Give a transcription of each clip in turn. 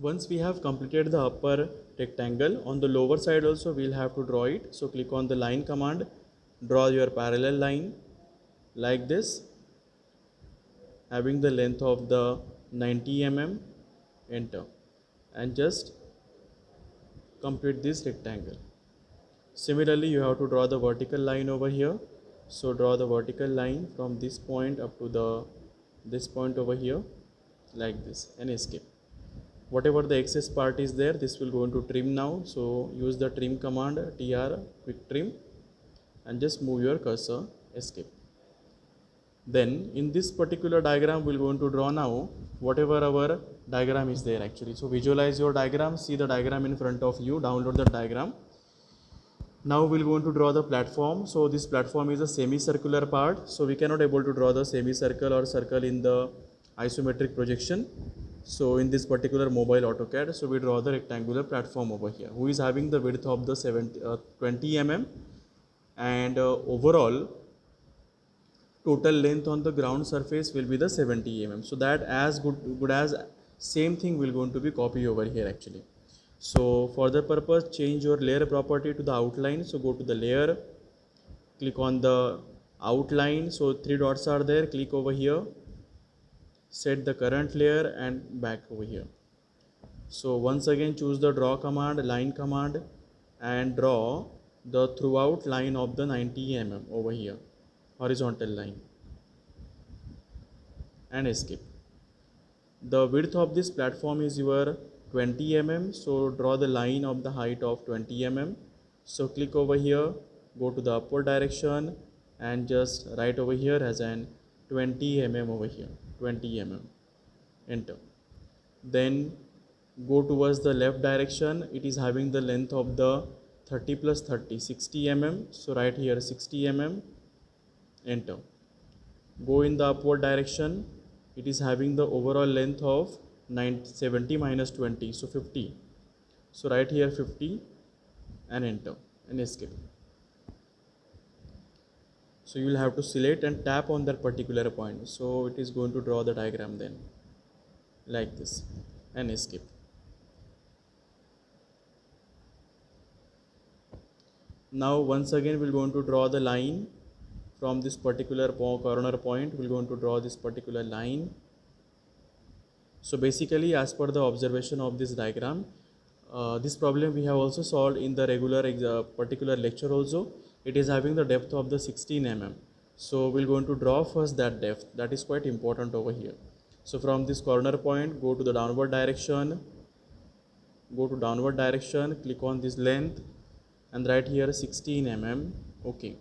Once we have completed the upper rectangle, on the lower side also we'll have to draw it. So click on the line command, draw your parallel line like this, having the length of the 90 mm, enter, and just complete this rectangle. Similarly, you have to draw the vertical line over here. So draw the vertical line from this point up to the this point over here like this, and escape. Whatever the excess part is there, this will go into trim now. So use the trim command, tr quick trim, and just move your cursor, escape. Then in this particular diagram we'll going to draw now whatever our diagram is there actually. So visualize your diagram, see the diagram in front of you, download the diagram. Now we're going to draw the platform. So this platform is a semicircular part, so we cannot able to draw the semicircle or circle in the isometric projection. So in this particular mobile AutoCAD, so we draw the rectangular platform over here, who is having the width of the 20 mm, and overall total length on the ground surface will be the 70 mm. So that as good as same thing will going to be copy over here actually. So for the purpose, change your layer property to the outline. So go to the layer, click on the outline. So three dots are there, click over here, set the current layer and back over here. So once again choose the draw command, line command, and draw the throughout line of the 90 mm over here, horizontal line, and escape. The width of this platform is your 20 mm, so draw the line of the height of 20 mm. So click over here, go to the upward direction, and just write over here as an 20 mm over here, 20 mm, enter. Then go towards the left direction, it is having the length of the 30 plus 30, 60 mm, so write here 60 mm, enter. Go in the upward direction, it is having the overall length of 70 minus 20, so 50, so write here 50 and enter and escape. So you will have to select and tap on that particular point, so it is going to draw the diagram then like this, and escape. Now once again we're going to draw the line from this particular corner point. We're going to draw this particular line. So basically, as per the observation of this diagram, this problem we have also solved in the regular particular lecture also. It is having the depth of the 16 mm. So we're going to draw first that depth. That is quite important over here. So from this corner point, go to the downward direction. Go to downward direction, click on this length, and write here 16 mm. Okay.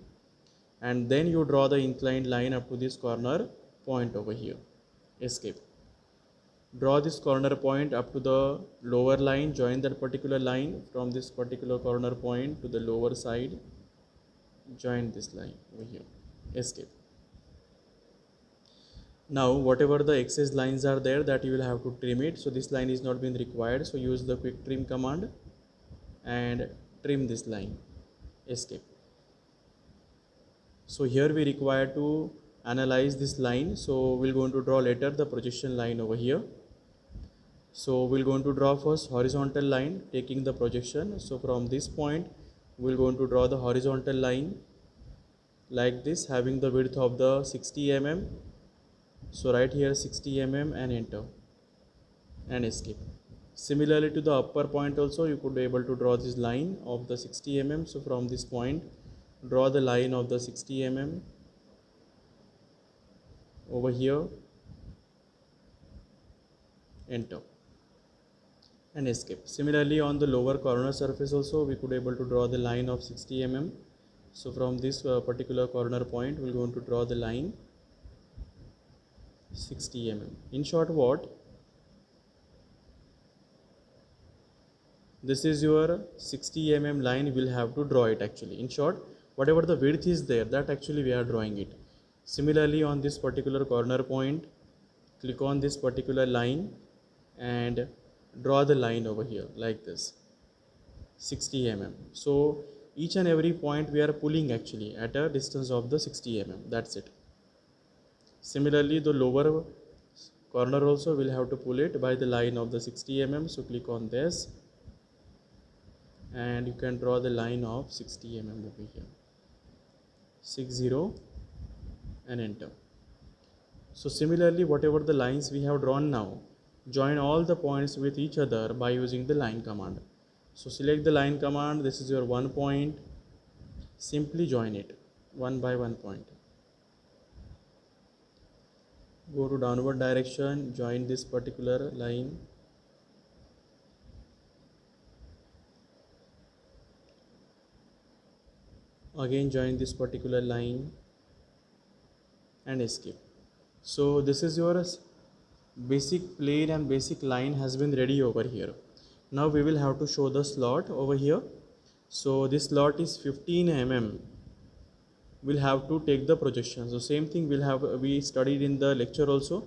And then you draw the inclined line up to this corner point over here. Escape. Draw this corner point up to the lower line, join that particular line from this particular corner point to the lower side, join this line over here, escape. Now whatever the excess lines are there, that you will have to trim it. So this line is not been required, so use the quick trim command and trim this line, escape. So here we require to analyze this line, so we're going to draw later the projection line over here. So we're going to draw first horizontal line taking the projection. So from this point we're going to draw the horizontal line like this, having the width of the 60 mm. So write here 60 mm and enter and escape. Similarly to the upper point also, you could be able to draw this line of the 60 mm. So from this point draw the line of the 60 mm over here, enter and escape. Similarly on the lower corner surface also, we could able to draw the line of 60 mm. So from this particular corner point we're going to draw the line 60 mm. In short, what this is your 60 mm line, we'll have to draw it actually. In short, whatever the width is there, that actually we are drawing it. Similarly on this particular corner point, click on this particular line and draw the line over here like this, 60 mm. So each and every point we are pulling actually at a distance of the 60 mm. That's it. Similarly the lower corner also we'll have to pull it by the line of the 60 mm. So click on this and you can draw the line of 60 mm over here, 60 and enter. So similarly, whatever the lines we have drawn now, join all the points with each other by using the line command. So select the line command, this is your 1 point, simply join it one by 1 point. Go to downward direction, join this particular line. Again join this particular line and escape. So this is your basic plane and basic line has been ready over here. Now we will have to show the slot over here. So this slot is 15 mm. We'll have to take the projection. So same thing we studied in the lecture also.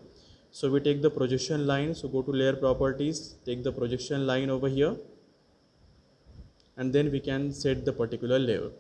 So we take the projection line. So go to layer properties, take the projection line over here, and then we can set the particular layer.